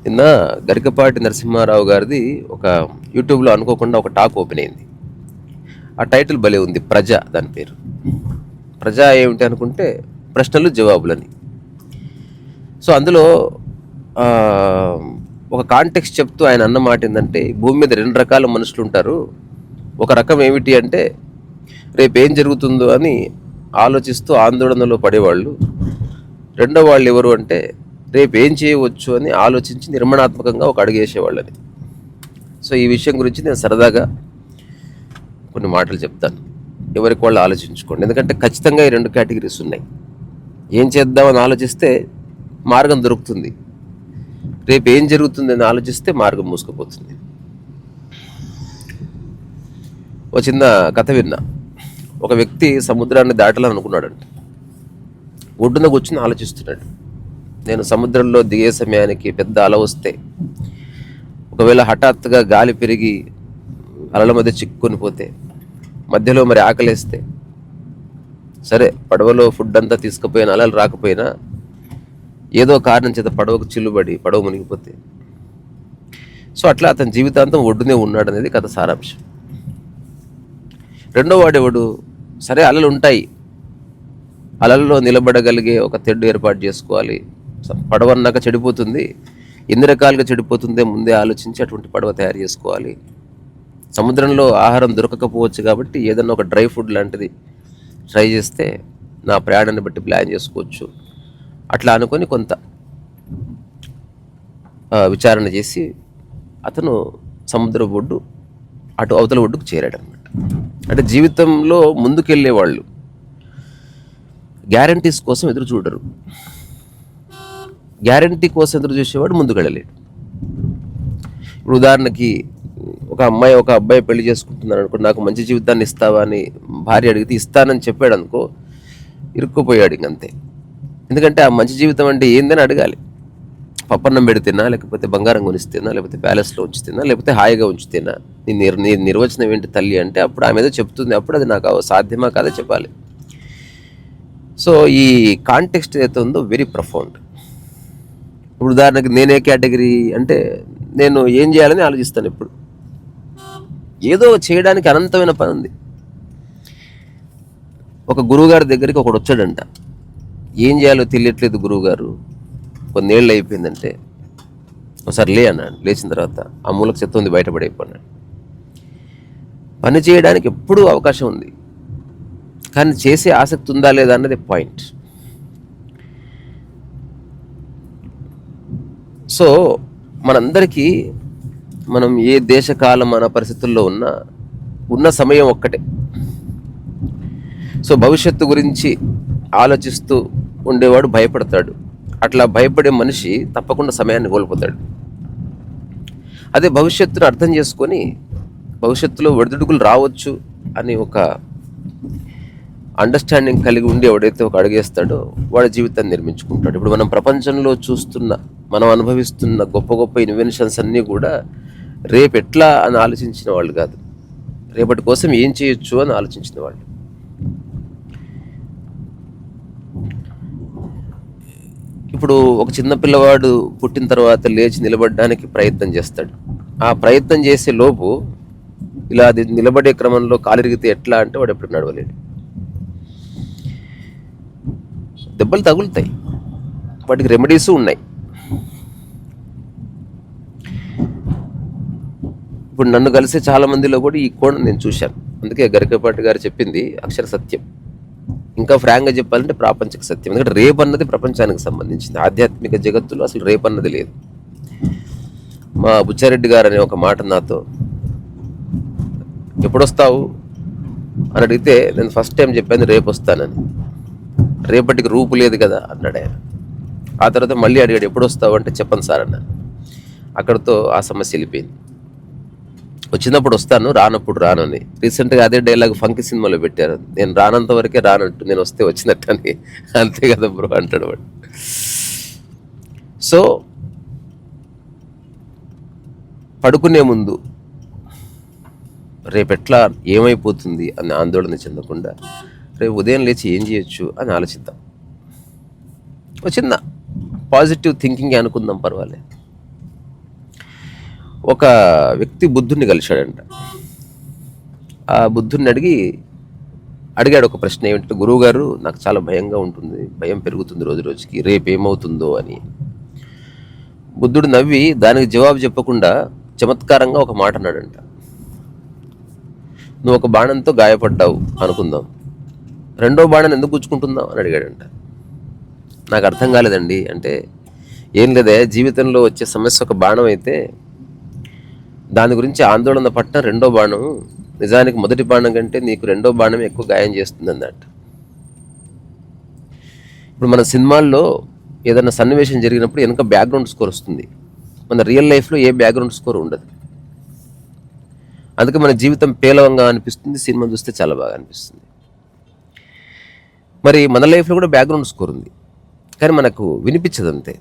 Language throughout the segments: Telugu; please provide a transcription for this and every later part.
నిన్న గరికపాటి నరసింహారావు గారిది ఒక యూట్యూబ్లో అనుకోకుండా ఒక టాక్ ఓపెన్ అయింది. ఆ టైటిల్ భలే ఉంది, ప్రజ. దాని పేరు ప్రజ ఏమిటి అనుకుంటే ప్రశ్నలు జవాబులని. సో అందులో ఒక కాంటెక్స్ట్ చెప్తూ ఆయన అన్న మాట ఏంటంటే, భూమి మీద రెండు రకాల మనుషులు ఉంటారు. ఒక రకం ఏమిటి అంటే, రేపు ఏం జరుగుతుందో అని ఆలోచిస్తూ ఆందోళనలో పడేవాళ్ళు. రెండో వాళ్ళు ఎవరు అంటే, రేపు ఏం చేయవచ్చు అని ఆలోచించి నిర్మాణాత్మకంగా ఒక అడుగు వేసేవాళ్ళని. సో ఈ విషయం గురించి నేను సరదాగా కొన్ని మాటలు చెప్తాను, ఎవరికి వాళ్ళు ఆలోచించుకోండి. ఎందుకంటే ఖచ్చితంగా ఈ రెండు కేటగిరీస్ ఉన్నాయి. ఏం చేద్దామని ఆలోచిస్తే మార్గం దొరుకుతుంది, రేపు ఏం జరుగుతుంది అని ఆలోచిస్తే మార్గం మూసుకుపోతుంది. ఒక చిన్న కథ విన్నా. ఒక వ్యక్తి సముద్రాన్ని దాటాలనుకున్నాడంట. ఒడ్డున కూర్చుని ఆలోచిస్తున్నాడు, నేను సముద్రంలో దిగే సమయానికి పెద్ద అల వస్తే, ఒకవేళ హఠాత్తుగా గాలి పెరిగి అలల మధ్య చిక్కుకొని పోతే, మధ్యలో మరి ఆకలేస్తే, సరే పడవలో ఫుడ్ అంతా తీసుకుపోయిన అలలు రాకపోయినా ఏదో కారణం చేత పడవకు చిల్లుబడి పడవ మునిగిపోతే, సో అట్లా అతని జీవితాంతం ఒడ్డునే ఉన్నాడు అనేది కథ సారాంశం. రెండో వాడెవడు, సరే అలలు ఉంటాయి, అలల్లో నిలబడగలిగే ఒక తెడ్డు ఏర్పాటు చేసుకోవాలి, పడవన్నాక చెడిపోతుంది, ఎన్ని రకాలుగా చెడిపోతుందే ముందే ఆలోచించి అటువంటి పడవ తయారు చేసుకోవాలి, సముద్రంలో ఆహారం దొరకకపోవచ్చు కాబట్టి ఏదన్నా ఒక డ్రై ఫుడ్ లాంటిది ట్రై చేస్తే నా ప్రయాణాన్ని బట్టి ప్లాన్ చేసుకోవచ్చు, అట్లా అనుకొని కొంత విచారణ చేసి అతను సముద్ర ఒడ్డు అటు అవతల ఒడ్డుకు చేరాడు అనమాట. అంటే జీవితంలో ముందుకెళ్ళే వాళ్ళు గ్యారంటీస్ కోసం ఎదురు చూడరు. గ్యారంటీ కోసం ఎదురు చూసేవాడు ముందుకు వెళ్ళలేడు. ఇప్పుడు ఉదాహరణకి ఒక అబ్బాయి పెళ్లి చేసుకుంటున్నాడు అనుకో, నాకు మంచి జీవితాన్ని ఇస్తావా అని భార్య అడిగితే ఇస్తానని చెప్పాడు అనుకో, ఇరుక్కుపోయాడు ఇంకంతే. ఎందుకంటే ఆ మంచి జీవితం అంటే ఏందని అడగాలి. పప్పన్నం పెడితేనా, లేకపోతే బంగారం కొనిస్తేనా, లేకపోతే ప్యాలెస్లో ఉంచుతేనా, లేకపోతే హాయిగా ఉంచుతేనా, నీ నిర్వచనం ఏంటి తల్లి అంటే అప్పుడు ఆమె ఏదో చెప్తుంది, అప్పుడు అది నాకు సాధ్యమా కాదా చెప్పాలి. సో ఈ కాంటెక్స్ట్ ఏదైతే ఉందో వెరీ ప్రొఫౌండ్. ఇప్పుడు ఉదాహరణకి నేనే కేటగిరీ అంటే, నేను ఏం చేయాలని ఆలోచిస్తాను. ఎప్పుడు ఏదో చేయడానికి అనంతమైన పని ఉంది. ఒక గురువుగారి దగ్గరికి ఒకడు వచ్చాడంట. ఏం చేయాలో తెలియట్లేదు గురువుగారు, కొన్నేళ్ళు అయిపోయిందంటే, ఒకసారి లే అన్నాడు. లేచిన తర్వాత ఆ మూలకు చెత్త ఉంది బయటపడైపోయినాడు. పని చేయడానికి ఎప్పుడూ అవకాశం ఉంది, కానీ చేసే ఆసక్తి ఉందా లేదా అన్నది పాయింట్. సో మనందరికీ మనం ఏ దేశకాలం మన పరిస్థితుల్లో ఉన్న సమయం ఒక్కటే. సో భవిష్యత్తు గురించి ఆలోచిస్తూ ఉండేవాడు భయపడతాడు. అట్లా భయపడే మనిషి తప్పకుండా సమయాన్ని కోల్పోతాడు. అదే భవిష్యత్తును అర్థం చేసుకొని భవిష్యత్తులో ఒడిదుడుకులు రావచ్చు అని ఒక అండర్స్టాండింగ్ కలిగి ఉండి ఎవడైతే ఒక అడుగేస్తాడో వాడి జీవితాన్ని నిర్మించుకుంటాడు. ఇప్పుడు మనం ప్రపంచంలో మనం అనుభవిస్తున్న గొప్ప గొప్ప ఇన్వెన్షన్స్ అన్నీ కూడా రేపు ఎట్లా అని ఆలోచించిన వాళ్ళు కాదు, రేపటి కోసం ఏం చేయొచ్చు అని ఆలోచించిన వాళ్ళు. ఇప్పుడు ఒక చిన్న పిల్లవాడు పుట్టిన తర్వాత లేచి నిలబడడానికి ప్రయత్నం చేస్తాడు. ఆ ప్రయత్నం చేసే లోపు ఇలా అది నిలబడే క్రమంలో కాలిరిగితే ఎట్లా అంటే వాడు ఎప్పుడు నడవలేడు. దెబ్బలు తగులుతాయి, వాటికి రెమెడీస్ ఉన్నాయి. ఇప్పుడు నన్ను కలిసే చాలా మందిలో కూడా ఈ కోణం నేను చూశాను. అందుకే గరికపాటి గారు చెప్పింది అక్షర సత్యం. ఇంకా ఫ్రాంక్గా చెప్పాలంటే ప్రాపంచిక సత్యం. ఎందుకంటే రేపు అన్నది ప్రపంచానికి సంబంధించింది, ఆధ్యాత్మిక జగత్తులో అసలు రేపు అన్నది లేదు. మా బుచ్చారెడ్డి గారు అనే ఒక మాట నాతో, ఎప్పుడొస్తావు అని అడిగితే నేను ఫస్ట్ టైం చెప్పాను రేపు వస్తానని. రేపటికి రూపు లేదు కదా అన్నాడు ఆయన. ఆ తర్వాత మళ్ళీ అడిగాడు ఎప్పుడు వస్తావు అంటే చెప్పను సార్ అన్నాను. అక్కడితో ఆ సమస్య వెళ్ళిపోయింది. వచ్చినప్పుడు వస్తాను, రానప్పుడు రాను అని. రీసెంట్గా అదే డైలాగ్ ఫంకి సినిమాలో పెట్టారు, నేను రానంత వరకే రానట్టు, నేను వస్తే వచ్చినట్టు అని. అంతే కదా బ్రో అంటాడు వాడు. సో పడుకునే ముందు రేపెట్లా ఏమైపోతుంది అని ఆందోళన చెందకుండా రేపు ఉదయం లేచి ఏం చేయొచ్చు అని ఆలోచిద్దాం. ఒక చిన్న పాజిటివ్ థింకింగ్ అనుకుందాం, పర్వాలేదు. ఒక వ్యక్తి బుద్ధుడిని కలిశాడంట. ఆ బుద్ధుడిని అడిగాడు ఒక ప్రశ్న, ఏమిటంటే, గురువుగారు నాకు చాలా భయంగా ఉంటుంది, భయం పెరుగుతుంది రోజు రోజుకి, రేపు ఏమవుతుందో అని. బుద్ధుడు నవ్వి దానికి జవాబు చెప్పకుండా చమత్కారంగా ఒక మాట అన్నాడంట. నువ్వు ఒక బాణంతో గాయపడ్డావు అనుకుందాం, రెండో బాణాన్ని ఎందుకు గుచ్చుకుంటున్నావు అని అడిగాడంట. నాకు అర్థం కాలేదండి అంటే, ఏం లేదే, జీవితంలో వచ్చే సమస్య ఒక బాణం అయితే దాని గురించి ఆందోళన పట్టిన రెండో బాణం నిజానికి మొదటి బాణం కంటే నీకు రెండో బాణం ఎక్కువ గాయం చేస్తుంది అన్నట్టు. ఇప్పుడు మన సినిమాల్లో ఏదైనా సన్నివేశం జరిగినప్పుడు వెనక బ్యాక్గ్రౌండ్ స్కోర్ వస్తుంది. మన రియల్ లైఫ్లో ఏ బ్యాక్గ్రౌండ్ స్కోర్ ఉండదు. అందుకే మన జీవితం పేలవంగా అనిపిస్తుంది, సినిమా చూస్తే చాలా బాగా అనిపిస్తుంది. మరి మన లైఫ్లో కూడా బ్యాక్గ్రౌండ్ స్కోర్ ఉంది, కానీ మనకు వినిపించదు అంతే,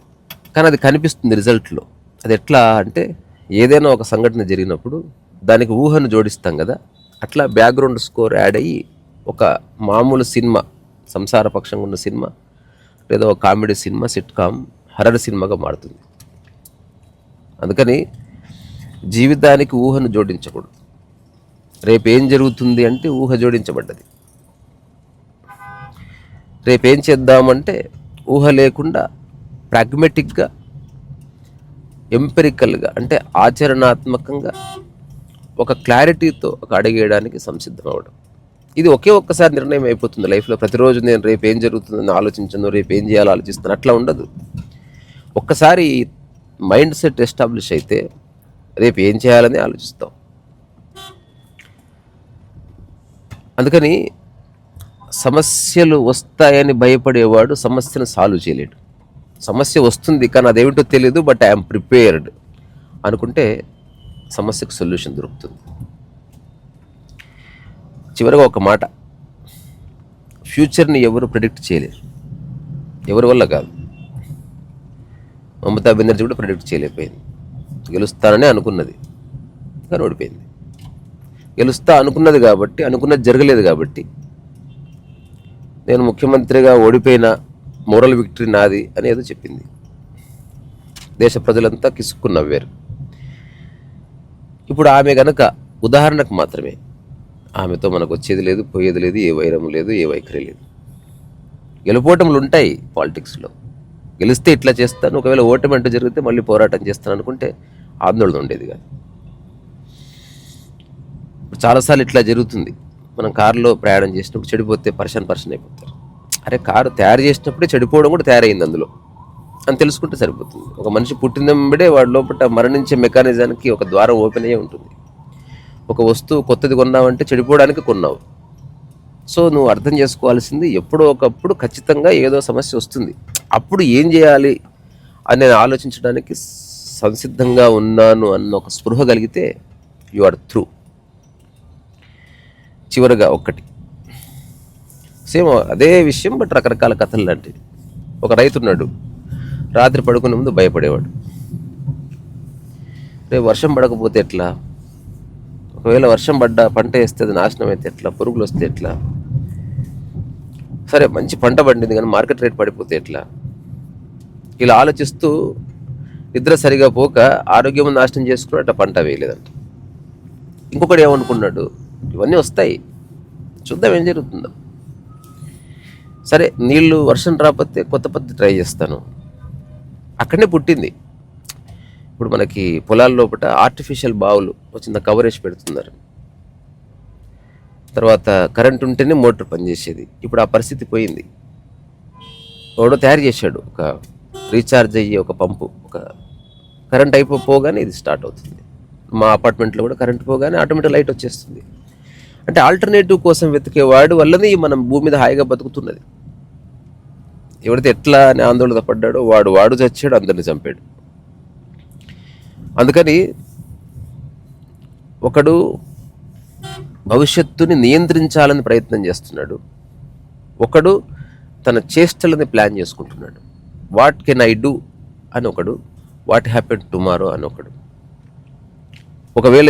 కానీ అది కనిపిస్తుంది రిజల్ట్లో. అది ఎట్లా అంటే, ఏదైనా ఒక సంఘటన జరిగినప్పుడు దానికి ఊహను జోడిస్తాం కదా, అట్లా బ్యాక్గ్రౌండ్ స్కోర్ యాడ్ అయ్యి ఒక మామూలు సినిమా, సంసార పక్షంగా ఉన్న సినిమా, లేదా ఒక కామెడీ సినిమా, సిట్కామ్, హర్రర్ సినిమాగా మారుతుంది. అందుకని జీవితానికి ఊహను జోడించకూడదు. రేపేం జరుగుతుంది అంటే ఊహ జోడించబడ్డది. రేపేం చేద్దామంటే ఊహ లేకుండా ప్రాగ్మెటిక్గా, ఎంపెరికల్గా అంటే ఆచరణాత్మకంగా ఒక క్లారిటీతో ఒక అడిగేయడానికి సంసిద్ధం అవ్వడం. ఇది ఒక్కసారి నిర్ణయం అయిపోతుంది లైఫ్లో. ప్రతిరోజు నేను రేపు ఏం జరుగుతుందని ఆలోచించను, రేపు ఏం చేయాలో ఆలోచిస్తాను, అట్లా ఉండదు. ఒక్కసారి మైండ్ సెట్ ఎస్టాబ్లిష్ అయితే రేపు ఏం చేయాలని ఆలోచిస్తాం. అందుకని సమస్యలు వస్తాయని భయపడేవాడు సమస్యను సాల్వ్ చేయలేడు. సమస్య వస్తుంది కానీ అదేమిటో తెలియదు, బట్ ఐఎమ్ ప్రిపేర్డ్ అనుకుంటే సమస్యకు సొల్యూషన్ దొరుకుతుంది. చివరిగా ఒక మాట, ఫ్యూచర్ని ఎవరు ప్రిడిక్ట్ చేయలేరు, ఎవరి వల్ల కాదు. మమతా బెనర్జీ కూడా ప్రిడిక్ట్ చేయలేకపోయింది. గెలుస్తానని అనుకున్నది కానీ ఓడిపోయింది. గెలుస్తా అనుకున్నది కాబట్టి, అనుకున్నది జరగలేదు కాబట్టి, నేను ముఖ్యమంత్రిగా ఓడిపోయిన మోరల్ విక్టరీ నాది అని ఏదో చెప్పింది. దేశ ప్రజలంతా కిసుక్కు నవ్వారు. ఇప్పుడు ఆమె గనక, ఉదాహరణకు మాత్రమే, ఆమెతో మనకు వచ్చేది లేదు, పోయేది లేదు, ఏ వైరం లేదు, ఏ వైఖరి లేదు. గెలుపోటములు ఉంటాయి పాలిటిక్స్లో. గెలిస్తే ఇట్లా చేస్తాను, ఒకవేళ ఓటమి అంటే జరిగితే మళ్ళీ పోరాటం చేస్తాను అనుకుంటే ఆందోళన ఉండేది కాదు. చాలాసార్లు ఇట్లా జరుగుతుంది. మనం కారులో ప్రయాణం చేసినప్పుడు చెడిపోతే పర్సన్ అయిపోతారు. అరే, కారు తయారు చేసినప్పుడే చెడిపోవడం కూడా తయారైంది అందులో అని తెలుసుకుంటే సరిపోతుంది. ఒక మనిషి పుట్టినంబడే వాడి లోపల మరణించే మెకానిజానికి ఒక ద్వారం ఓపెన్ అయ్యే ఉంటుంది. ఒక వస్తువు కొత్తది కొన్నావంటే చెడిపోవడానికి కొన్నావు. సో నువ్వు అర్థం చేసుకోవాల్సింది, ఎప్పుడో ఒకప్పుడు ఖచ్చితంగా ఏదో సమస్య వస్తుంది, అప్పుడు ఏం చేయాలి అని నేను ఆలోచించడానికి సంసిద్ధంగా ఉన్నాను అన్న ఒక స్పృహ కలిగితే యు ఆర్ త్రూ. చివరిగా ఒక్కటి, సేమ్ అదే విషయం బట్ రకరకాల కథలు లాంటివి. ఒక రైతు ఉన్నాడు, రాత్రి పడుకునే ముందు భయపడేవాడు. రేపు వర్షం పడకపోతే ఎట్లా, ఒకవేళ వర్షం పడ్డా పంట వేస్తే అది నాశనం అయితే ఎట్లా, పురుగులు వస్తే ఎట్లా, సరే మంచి పంట పండింది కానీ మార్కెట్ రేట్ పడిపోతే ఎట్లా, ఇలా ఆలోచిస్తూ నిద్ర సరిగా పోక ఆరోగ్యం నాశనం చేసుకుని అట్లా పంట వేయలేదంట. ఇంకొకటి ఏమనుకున్నాడు, ఇవన్నీ వస్తాయి, చూద్దాం ఏం జరుగుతుందో. సరే నీళ్ళు వర్షం రాకపోతే కొత్త పద్ధతి ట్రై చేస్తాను. అక్కడనే పుట్టింది. ఇప్పుడు మనకి పొలాల లోపల ఆర్టిఫిషియల్ బావులు వచ్చిన కవరేజ్ పెడుతున్నారు. తర్వాత కరెంట్ ఉంటేనే మోటార్ పనిచేసేది, ఇప్పుడు ఆ పరిస్థితి పోయింది. ఎవడో తయారు చేశాడు ఒక రీఛార్జ్ అయ్యే ఒక పంపు, ఒక కరెంట్ పోగానే ఇది స్టార్ట్ అవుతుంది. మా అపార్ట్మెంట్లో కూడా కరెంట్ పోగానే ఆటోమేటిక్ లైట్ వచ్చేస్తుంది. అంటే ఆల్టర్నేటివ్ కోసం వెతికేవాడు వల్లనే మనం భూమి మీద హాయిగా బతుకుతున్నది. ఎవరైతే ఎట్లా అని ఆందోళన పడ్డాడో వాడు చచ్చాడు, అందరిని చంపాడు. అందుకని ఒకడు భవిష్యత్తుని నియంత్రించాలని ప్రయత్నం చేస్తున్నాడు, ఒకడు తన చేష్టలని ప్లాన్ చేసుకుంటున్నాడు. వాట్ కెన్ ఐ డూ అని ఒకడు, వాట్ హ్యాపెన్ టుమారో అని ఒకడు. ఒకవేళ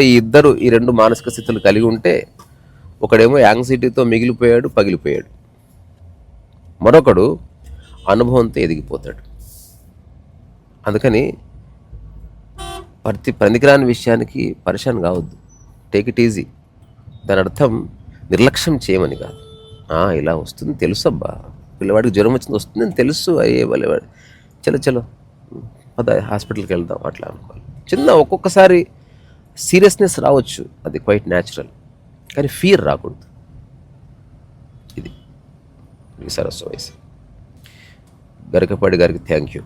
ఈ రెండు మానసిక స్థితులు కలిగి ఉంటే, ఒకడేమో యాంగ్జైటీతో మిగిలిపోయాడు, పగిలిపోయాడు. మరొకడు అనుభవంతో ఎదిగిపోతాడు. అందుకని పనికిరాని విషయానికి పరిశాన్ కావద్దు. Take it easy. దాని అర్థం నిర్లక్ష్యం చేయమని కాదు. ఇలా వస్తుంది తెలుసు అబ్బా, పిల్లవాడికి జ్వరం వచ్చింది వస్తుందని తెలుసు, అయ్యే వాళ్ళవాడు చలో పద హాస్పిటల్కి వెళ్దాం అట్లా అనుకోవాలి. ఒక్కొక్కసారి సీరియస్నెస్ రావచ్చు, అది క్వైట్ న్యాచురల్, కానీ ఫియర్ రాకూడదు. ఇది సరస్సు వయసు. గరికపాటి గారికి థ్యాంక్ యూ.